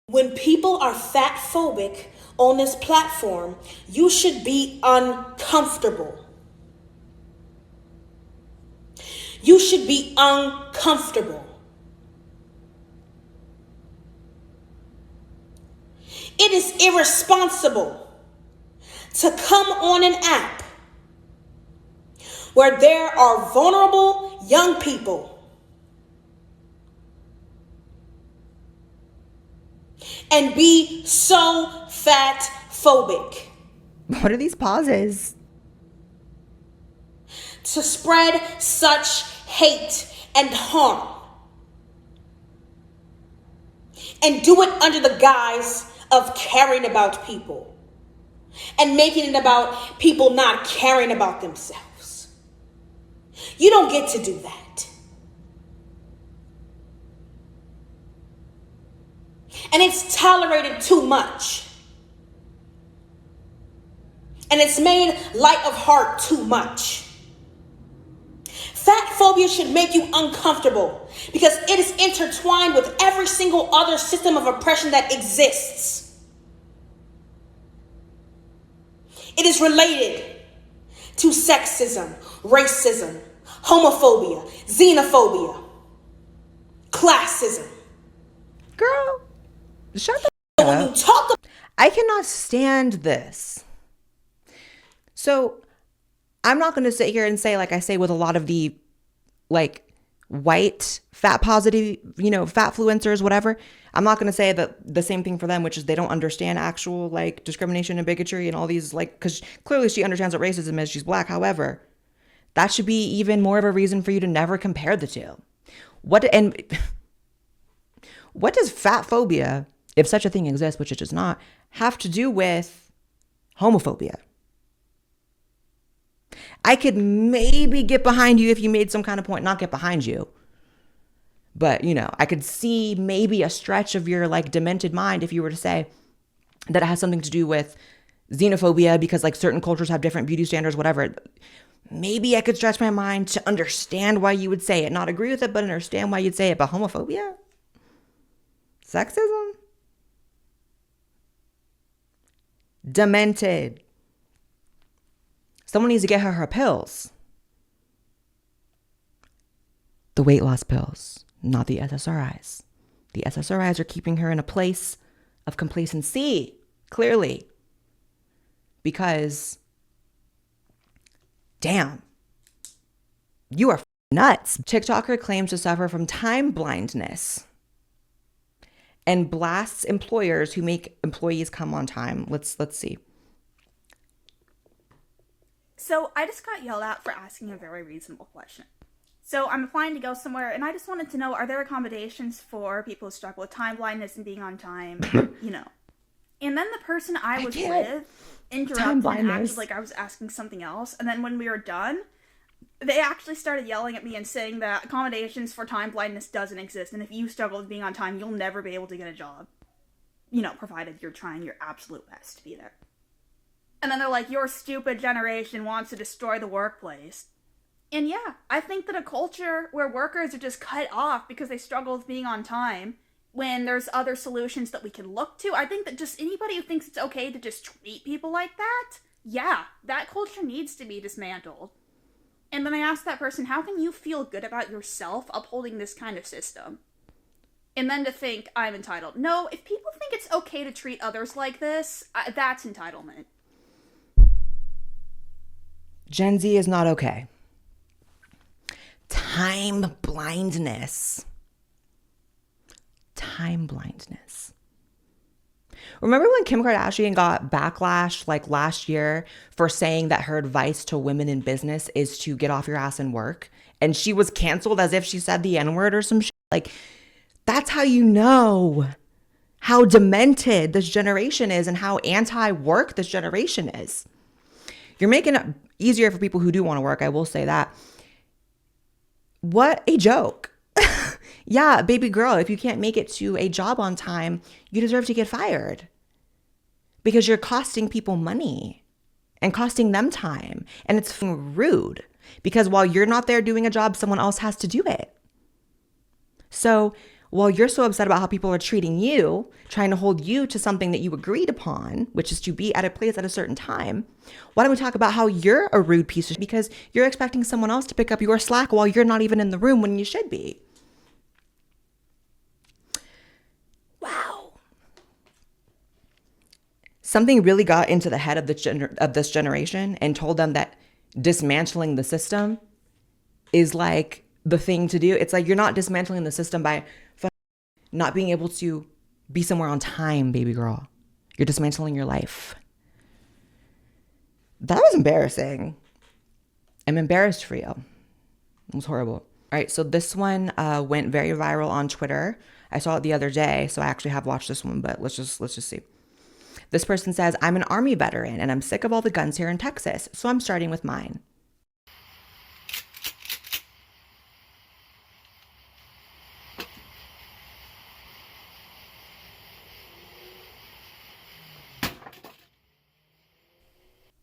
When people are fat phobic on this platform, you should be uncomfortable. You should be uncomfortable. It is irresponsible to come on an app where there are vulnerable young people and be so fat phobic. What are these pauses? To spread such hate and harm. And do it under the guise of caring about people. And making it about people not caring about themselves. You don't get to do that. And it's tolerated too much. And it's made light of heart too much. Fat phobia should make you uncomfortable because it is intertwined with every single other system of oppression that exists. It is related to sexism, racism, homophobia, xenophobia, classism. Girl, shut the So when you talk I cannot stand this. So I'm not going to sit here and say, like I say with a lot of the like white fat positive, fat fluencers, whatever. I'm not going to say that the same thing for them, which is they don't understand actual like discrimination and bigotry and all these like, because clearly she understands what racism is. She's Black. However, that should be even more of a reason for you to never compare the two. What does fat phobia, if such a thing exists, which it does not, have to do with homophobia? I could maybe get behind you if you made some kind of point, not get behind you. But, I could see maybe a stretch of your like demented mind if you were to say that it has something to do with xenophobia because like certain cultures have different beauty standards, whatever. Maybe I could stretch my mind to understand why you would say it, not agree with it, but understand why you'd say it. But homophobia? Sexism? Demented. Someone needs to get her pills. The weight loss pills, not the SSRIs. The SSRIs are keeping her in a place of complacency, clearly. Because, damn, you are nuts. TikToker claims to suffer from time blindness and blasts employers who make employees come on time. Let's see. So I just got yelled at for asking a very reasonable question. So I'm applying to go somewhere, and I just wanted to know, are there accommodations for people who struggle with time blindness and being on time, And then the person I was with interrupted and acted like I was asking something else. And then when we were done, they actually started yelling at me and saying that accommodations for time blindness doesn't exist. And if you struggle with being on time, you'll never be able to get a job. Provided you're trying your absolute best to be there. And then they're like, your stupid generation wants to destroy the workplace. And yeah, I think that a culture where workers are just cut off because they struggle with being on time, when there's other solutions that we can look to, I think that just anybody who thinks it's okay to just treat people like that, yeah, that culture needs to be dismantled. And then I asked that person, how can you feel good about yourself upholding this kind of system? And then to think I'm entitled. No, if people think it's okay to treat others like this, that's entitlement. Gen Z is not okay. Time blindness. Time blindness. Remember when Kim Kardashian got backlash like last year for saying that her advice to women in business is to get off your ass and work? And she was canceled as if she said the N-word or some shit. Like, that's how you know how demented this generation is and how anti-work this generation is. You're making it easier for people who do want to work. I will say that. What a joke. Yeah, baby girl, if you can't make it to a job on time, you deserve to get fired because you're costing people money and costing them time. And it's rude because while you're not there doing a job, someone else has to do it. So While you're so upset about how people are treating you, trying to hold you to something that you agreed upon, which is to be at a place at a certain time, why don't we talk about how you're a rude piece of shit because you're expecting someone else to pick up your slack while you're not even in the room when you should be? Wow. Something really got into the head of this generation and told them that dismantling the system is like the thing to do. It's like you're not dismantling the system by not being able to be somewhere on time, baby girl. You're dismantling your life. That was embarrassing. I'm embarrassed for you. It was horrible. All right, so this one went very viral on Twitter. I saw it the other day, so I actually have watched this one, but let's just see. This person says, I'm an Army veteran and I'm sick of all the guns here in Texas, so I'm starting with mine.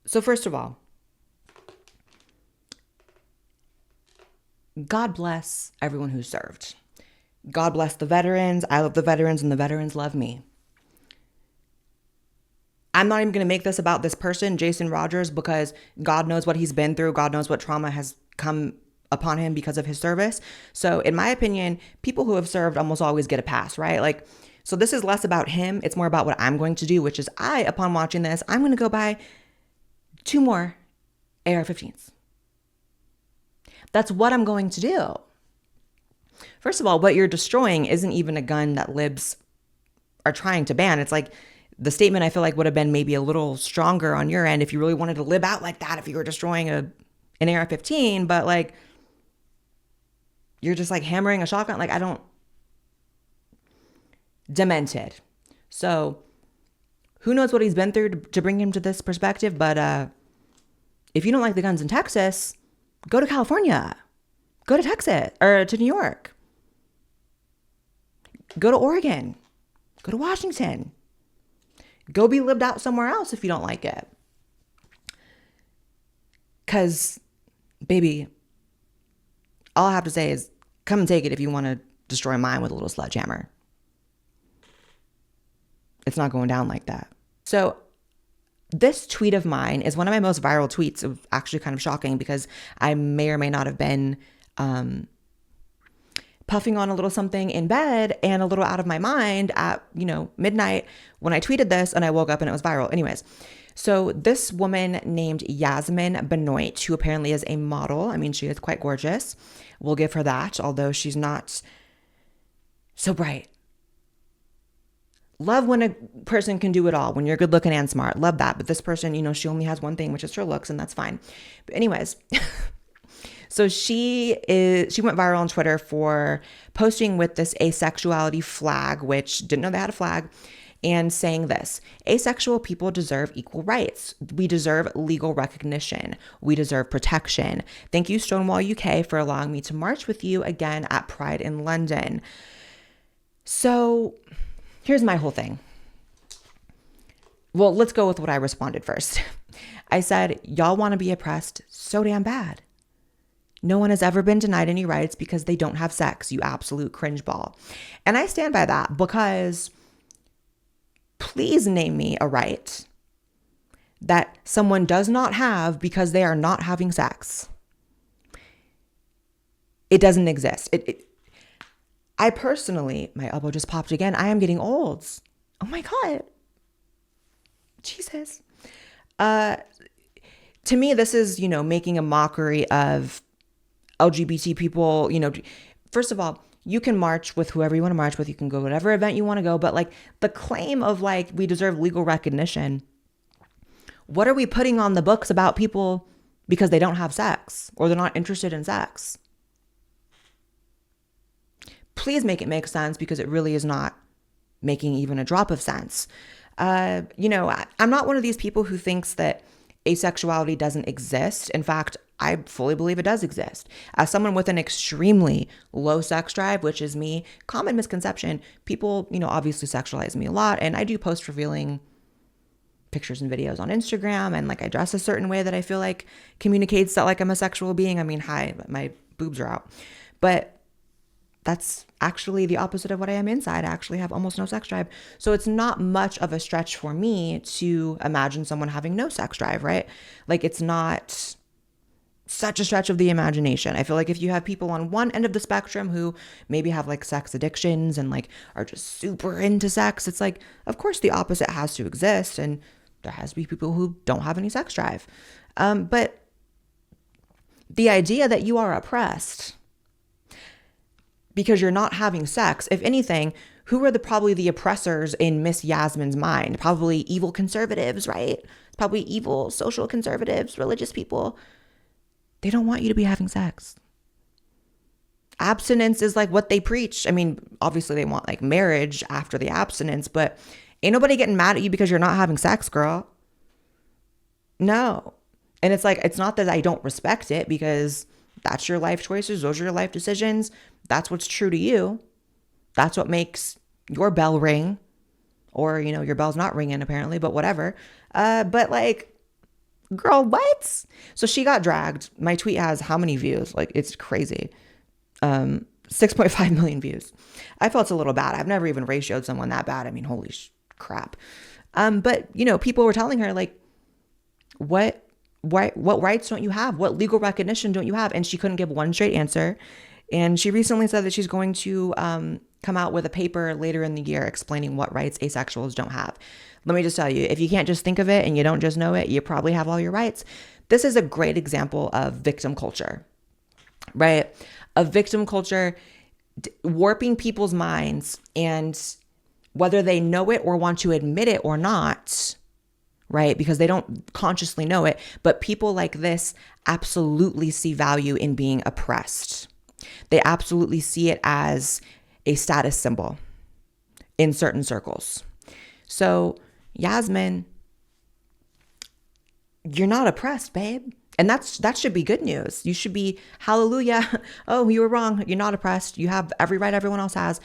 So first of all, God bless everyone who served. God bless the veterans. I love the veterans and the veterans love me. I'm not even going to make this about this person, Jason Rogers, because God knows what he's been through. God knows what trauma has come upon him because of his service. So in my opinion, people who have served almost always get a pass, right? Like, so this is less about him. It's more about what I'm going to do, which is upon watching this, I'm going to go buy 2 more AR-15s. That's what I'm going to do. First of all, what you're destroying isn't even a gun that libs are trying to ban. It's like the statement I feel like would have been maybe a little stronger on your end if you really wanted to lib out like that, if you were destroying an AR-15, but like you're just like hammering a shotgun. Like demented. So who knows what he's been through to bring him to this perspective. But if you don't like the guns in Texas, go to California, go to Texas or to New York, go to Oregon, go to Washington, go be lived out somewhere else if you don't like it. Because, baby, all I have to say is come and take it if you want to destroy mine with a little sledgehammer. It's not going down like that. So this tweet of mine is one of my most viral tweets. It was actually kind of shocking because I may or may not have been puffing on a little something in bed and a little out of my mind at, midnight when I tweeted this and I woke up and it was viral. Anyways, so this woman named Yasmin Benoit, who apparently is a model. I mean, she is quite gorgeous. We'll give her that, although she's not so bright. Love when a person can do it all, when you're good looking and smart. Love that. But this person, she only has one thing, which is her looks, and that's fine. But anyways, so she went viral on Twitter for posting with this asexuality flag, which didn't know they had a flag, and saying this: asexual people deserve equal rights. We deserve legal recognition. We deserve protection. Thank you, Stonewall UK, for allowing me to march with you again at Pride in London. So here's my whole thing. Well, let's go with what I responded first. I said, y'all want to be oppressed so damn bad. No one has ever been denied any rights because they don't have sex, you absolute cringe ball. And I stand by that because please name me a right that someone does not have because they are not having sex. It doesn't exist. I personally, my elbow just popped again. I am getting old. Oh my God. Jesus. To me, this is, making a mockery of LGBT people. First of all, you can march with whoever you want to march with. You can go to whatever event you want to go. But like the claim of like, we deserve legal recognition. What are we putting on the books about people because they don't have sex or they're not interested in sex? Please make it make sense, because it really is not making even a drop of sense. I'm not one of these people who thinks that asexuality doesn't exist. In fact, I fully believe it does exist. As someone with an extremely low sex drive, which is me, common misconception, people, obviously sexualize me a lot. And I do post revealing pictures and videos on Instagram, and like I dress a certain way that I feel like communicates that like I'm a sexual being. I mean, hi, my boobs are out. But that's actually the opposite of what I am inside. I actually have almost no sex drive. So it's not much of a stretch for me to imagine someone having no sex drive, right? Like, it's not such a stretch of the imagination. I feel like if you have people on one end of the spectrum who maybe have like sex addictions and like are just super into sex, it's like, of course the opposite has to exist, and there has to be people who don't have any sex drive. But the idea that you are oppressed because you're not having sex, if anything, who are probably the oppressors in Miss Yasmin's mind? Probably evil conservatives, right? Probably evil social conservatives, religious people. They don't want you to be having sex. Abstinence is like what they preach. I mean, obviously they want like marriage after the abstinence, but ain't nobody getting mad at you because you're not having sex, girl. No. And it's like, it's not that I don't respect it, because that's your life choices. Those are your life decisions. That's what's true to you. That's what makes your bell ring. Or, you know, your bell's not ringing apparently, but whatever. But like, girl, what? So she got dragged. My tweet has how many views? Like, it's crazy. 6.5 million views. I felt a little bad. I've never even ratioed someone that bad. I mean, holy crap. But, you know, people were telling her like, what rights don't you have? What legal recognition don't you have? And she couldn't give one straight answer. And she recently said that she's going to come out with a paper later in the year explaining what rights asexuals don't have. Let me just tell you, if you can't just think of it and you don't just know it, you probably have all your rights. This is a great example of victim culture, right? Of victim culture warping people's minds, and whether they know it or want to admit it or not, right? Because they don't consciously know it, but people like this absolutely see value in being oppressed. They absolutely see it as a status symbol in certain circles. So, Yasmin, you're not oppressed, babe. And that should be good news. You should be, hallelujah. Oh, you were wrong. You're not oppressed. You have every right everyone else has.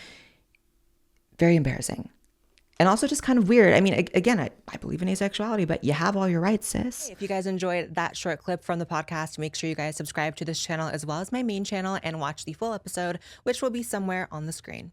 Very embarrassing. And also just kind of weird. I mean, again, I believe in asexuality, but you have all your rights, sis. If you guys enjoyed that short clip from the podcast, make sure you guys subscribe to this channel as well as my main channel and watch the full episode, which will be somewhere on the screen.